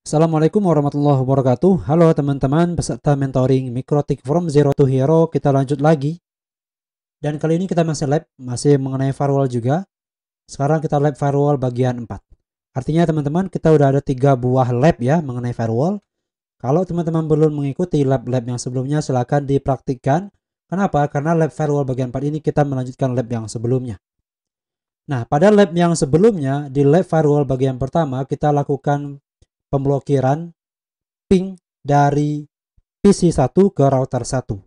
Assalamualaikum warahmatullahi wabarakatuh. Halo teman-teman peserta mentoring Mikrotik from Zero to Hero. Kita lanjut lagi. Dan kali ini kita masih mengenai firewall juga. Sekarang kita lab firewall bagian 4. Artinya teman-teman kita udah ada 3 buah lab ya mengenai firewall. Kalau teman-teman belum mengikuti lab-lab yang sebelumnya silahkan dipraktikkan. Kenapa? Karena lab firewall bagian 4 ini kita melanjutkan lab yang sebelumnya. Nah, pada lab yang sebelumnya di lab firewall bagian pertama kita lakukan pemblokiran ping dari PC1 ke router 1.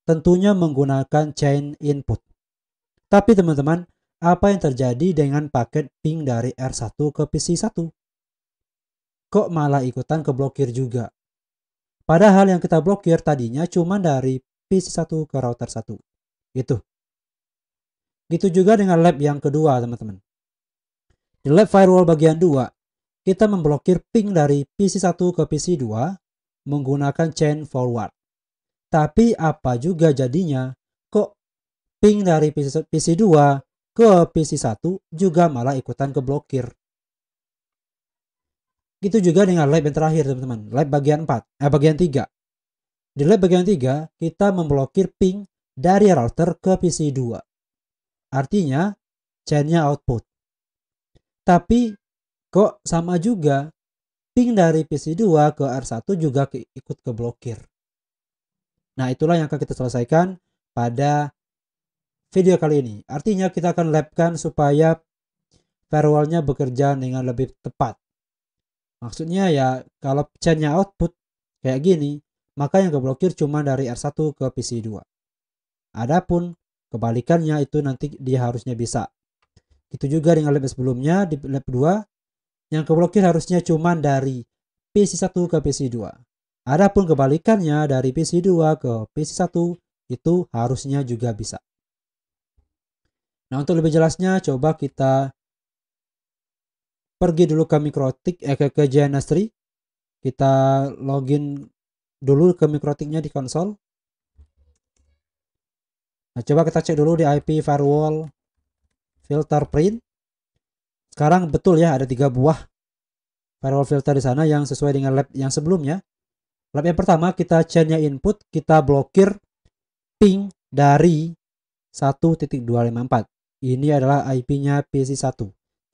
Tentunya menggunakan chain input. Tapi teman-teman, apa yang terjadi dengan paket ping dari R1 ke PC1? Kok malah ikutan keblokir juga? Padahal yang kita blokir tadinya cuma dari PC1 ke router 1. Gitu juga dengan lab yang kedua, teman-teman. Di lab firewall bagian 2, kita memblokir ping dari PC1 ke PC2 menggunakan chain forward. Tapi apa juga jadinya? Kok ping dari PC2 ke PC1 juga malah ikutan keblokir? Gitu juga dengan lab yang terakhir teman-teman, lab bagian 3. Di lab bagian 3 kita memblokir ping dari router ke PC2. Artinya chainnya output. Tapi kok sama juga, ping dari PC2 ke R1 juga ikut keblokir. Nah, itulah yang akan kita selesaikan pada video kali ini. Artinya kita akan labkan supaya firewallnya bekerja dengan lebih tepat. Maksudnya ya kalau chainnya output kayak gini, maka yang keblokir cuma dari R1 ke PC2. Adapun kebalikannya itu nanti dia harusnya bisa. Itu juga dengan lab sebelumnya di lab 2, yang keblokir harusnya cuma dari PC1 ke PC2. Adapun kebalikannya dari PC2 ke PC1 itu harusnya juga bisa. Nah, untuk lebih jelasnya coba kita pergi dulu ke Mikrotik ke JNS3. Kita login dulu ke Mikrotiknya di konsol. Nah, coba kita cek dulu di IP firewall filter print. Sekarang betul ya ada 3 buah firewall filter di sana yang sesuai dengan lab yang sebelumnya. Lab yang pertama kita chainnya input, kita blokir ping dari 1.254. Ini adalah IP-nya PC1.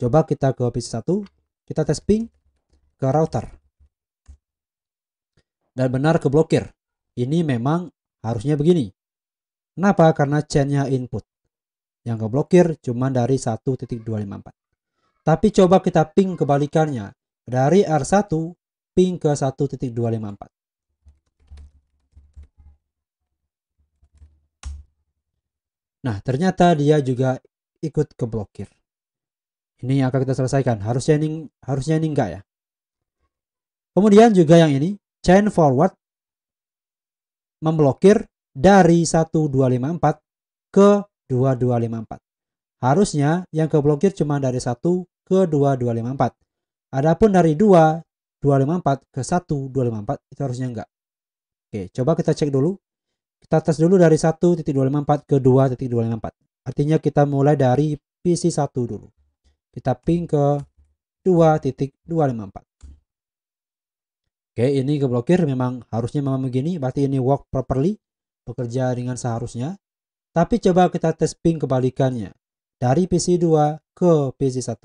Coba kita ke PC1, kita tes ping ke router. Dan benar keblokir. Ini memang harusnya begini. Kenapa? Karena chainnya input. Yang keblokir cuma dari 1.254. Tapi coba kita ping kebalikannya. Dari R1 ping ke 1.254. Nah, ternyata dia juga ikut keblokir. Ini yang akan kita selesaikan. Harusnya ini enggak ya. Kemudian juga yang ini, chain forward memblokir dari 1254 ke 2254. Harusnya yang keblokir cuma dari 1 ke 2254. Adapun dari 2254 ke 1254 itu harusnya enggak. Oke, coba kita cek dulu. Kita tes dulu dari 1.254 ke 2.254. Artinya kita mulai dari PC1 dulu. Kita ping ke 2.254. Oke, ini keblokir memang harusnya begini, berarti ini work properly, bekerja dengan seharusnya. Tapi coba kita tes ping kebalikannya. Dari PC2 ke PC1.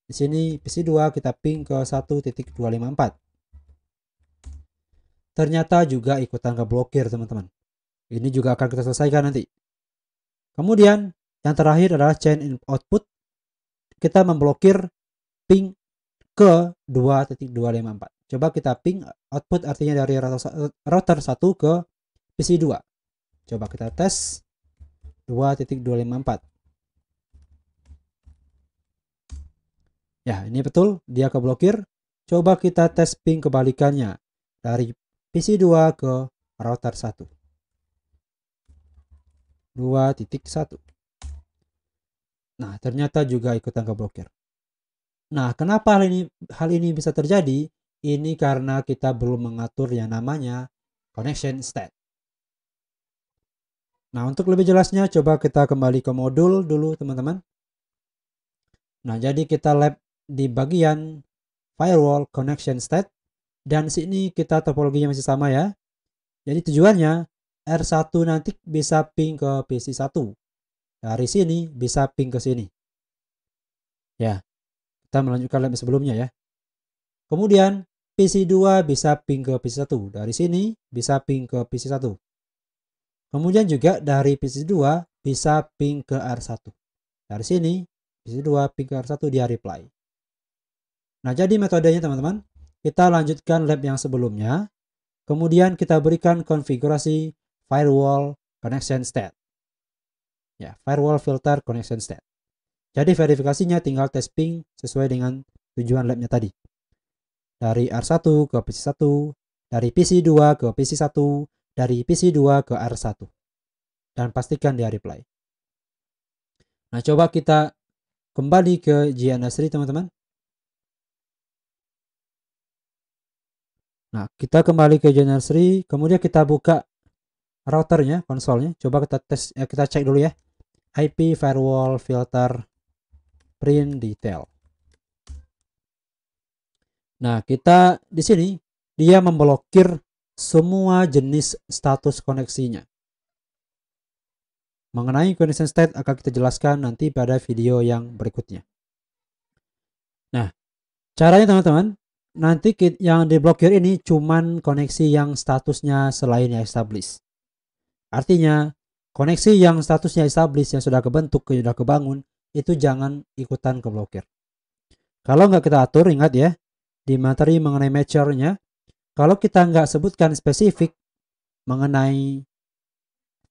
Di sini PC2 kita ping ke 1.254. Ternyata juga ikutan keblokir, teman-teman. Ini juga akan kita selesaikan nanti. Kemudian yang terakhir adalah chain output. Kita memblokir ping ke 2.254. Coba kita ping output artinya dari router 1 ke PC2. Coba kita tes 2.254. Ya, ini betul dia keblokir. Coba kita tes ping kebalikannya dari PC2 ke router 1. 2.1. Nah, ternyata juga ikutan keblokir. Nah, kenapa hal ini bisa terjadi? Ini karena kita belum mengatur yang namanya connection state. Nah, untuk lebih jelasnya coba kita kembali ke modul dulu, teman-teman. Nah, jadi kita lab di bagian firewall connection state. Dan sini kita topologinya masih sama ya. Jadi tujuannya R1 nanti bisa ping ke PC1. Dari sini bisa ping ke sini. Ya, kita melanjutkan lab sebelumnya ya. Kemudian PC2 bisa ping ke PC1. Dari sini bisa ping ke PC1. Kemudian juga dari PC2 bisa ping ke R1. Dari sini PC2 ping ke R1 dia reply. Nah, jadi metodenya teman-teman, kita lanjutkan lab yang sebelumnya. Kemudian kita berikan konfigurasi firewall connection state. Ya, firewall filter connection state. Jadi verifikasinya tinggal tes ping sesuai dengan tujuan labnya tadi. Dari R1 ke PC1, dari PC2 ke PC1, dari PC2 ke R1. Dan pastikan dia reply. Nah, coba kita kembali ke GNS3 teman-teman. Nah, kita kembali ke GNS3, kemudian kita buka routernya, konsolnya. Coba kita tes, kita cek dulu ya. IP firewall filter print detail. Nah, kita di sini dia memblokir semua jenis status koneksinya. Mengenai connection state akan kita jelaskan nanti pada video yang berikutnya. Nah, caranya teman-teman, nanti yang diblokir ini cuman koneksi yang statusnya selain yang established. Artinya, koneksi yang statusnya established yang sudah kebentuk, sudah kebangun, itu jangan ikutan keblokir. Kalau nggak kita atur, ingat ya, di materi mengenai matcher-nya, kalau kita nggak sebutkan spesifik mengenai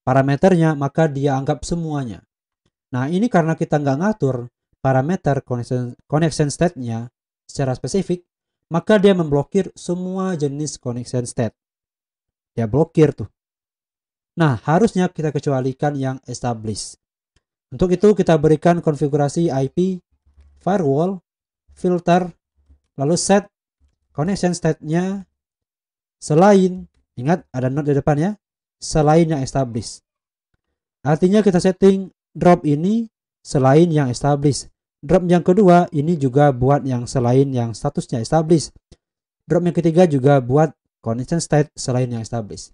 parameternya, maka dia anggap semuanya. Nah, ini karena kita nggak ngatur parameter connection state-nya secara spesifik, maka dia memblokir semua jenis connection state. Dia blokir tuh. Nah, harusnya kita kecualikan yang established. Untuk itu kita berikan konfigurasi IP, firewall, filter, lalu set connection state-nya selain, ingat ada not di depan ya, selain yang established. Artinya kita setting drop ini selain yang established. Drop yang kedua ini juga buat yang selain yang statusnya established. Drop yang ketiga juga buat connection state selain yang established.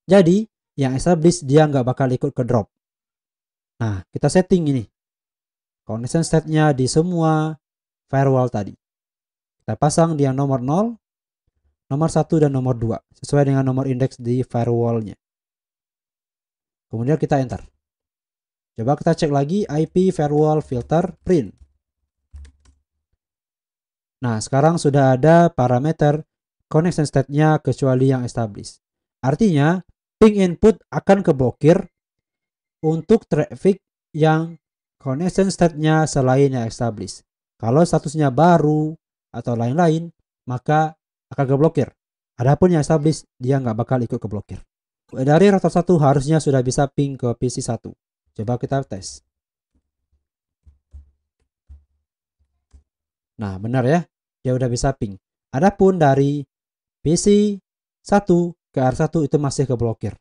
Jadi yang established dia nggak bakal ikut ke drop. Nah, kita setting ini connection state-nya di semua firewall tadi. Kita pasang di yang nomor 0, nomor 1, dan nomor 2. Sesuai dengan nomor indeks di firewall-nya. Kemudian kita enter. Coba kita cek lagi IP firewall filter print. Nah, sekarang sudah ada parameter connection state-nya kecuali yang established. Artinya, ping input akan keblokir untuk traffic yang connection state-nya selain yang established. Kalau statusnya baru atau lain-lain, maka akan keblokir. Adapun yang established, dia nggak bakal ikut keblokir. Dari router 1 harusnya sudah bisa ping ke PC1. Coba kita tes. Nah, benar ya, dia udah bisa ping. Adapun dari PC1 ke R1 itu masih keblokir.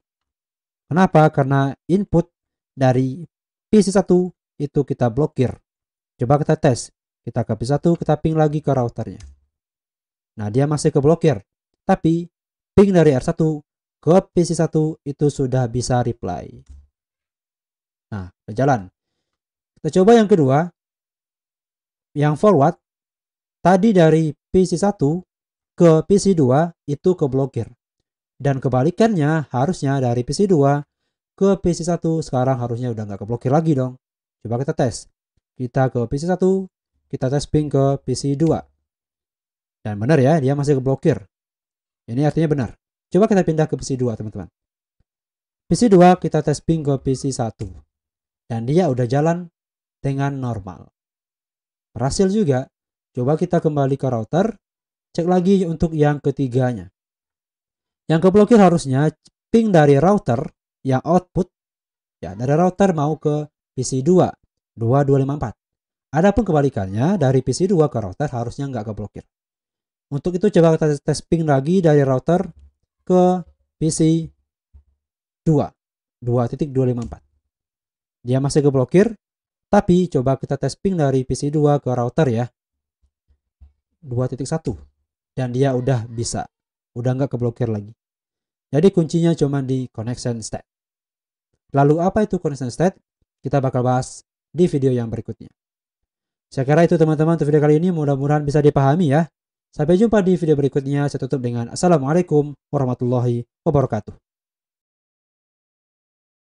Kenapa? Karena input dari PC1 itu kita blokir. Coba kita tes. Kita ke PC1, kita ping lagi ke routernya. Nah, dia masih keblokir. Tapi ping dari R1 ke PC1 itu sudah bisa reply. Nah, berjalan. Kita coba yang kedua. Yang forward. Tadi dari PC1 ke PC2 itu keblokir. Dan kebalikannya harusnya dari PC2 ke PC1 sekarang harusnya udah nggak keblokir lagi dong. Coba kita tes. Kita ke PC1, kita tes ping ke PC2. Dan benar ya, dia masih keblokir. Ini artinya benar. Coba kita pindah ke PC2 teman-teman. PC2 kita tes ping ke PC1. Dan dia udah jalan dengan normal. Berhasil juga. Coba kita kembali ke router. Cek lagi untuk yang ketiganya. Yang keblokir harusnya ping dari router yang output. Ya, dari router mau ke PC2. 2254. Adapun kebalikannya dari PC2 ke router harusnya nggak keblokir. Untuk itu coba kita tes ping lagi dari router ke PC2 2.254. Dia masih keblokir, tapi coba kita tes ping dari PC2 ke router ya 2.1. dan dia udah bisa, udah nggak keblokir lagi. Jadi kuncinya cuma di connection state. Lalu apa itu connection state? Kita bakal bahas di video yang berikutnya. Saya kira itu teman-teman untuk video kali ini, mudah-mudahan bisa dipahami ya. Sampai jumpa di video berikutnya. Saya tutup dengan Assalamualaikum warahmatullahi wabarakatuh.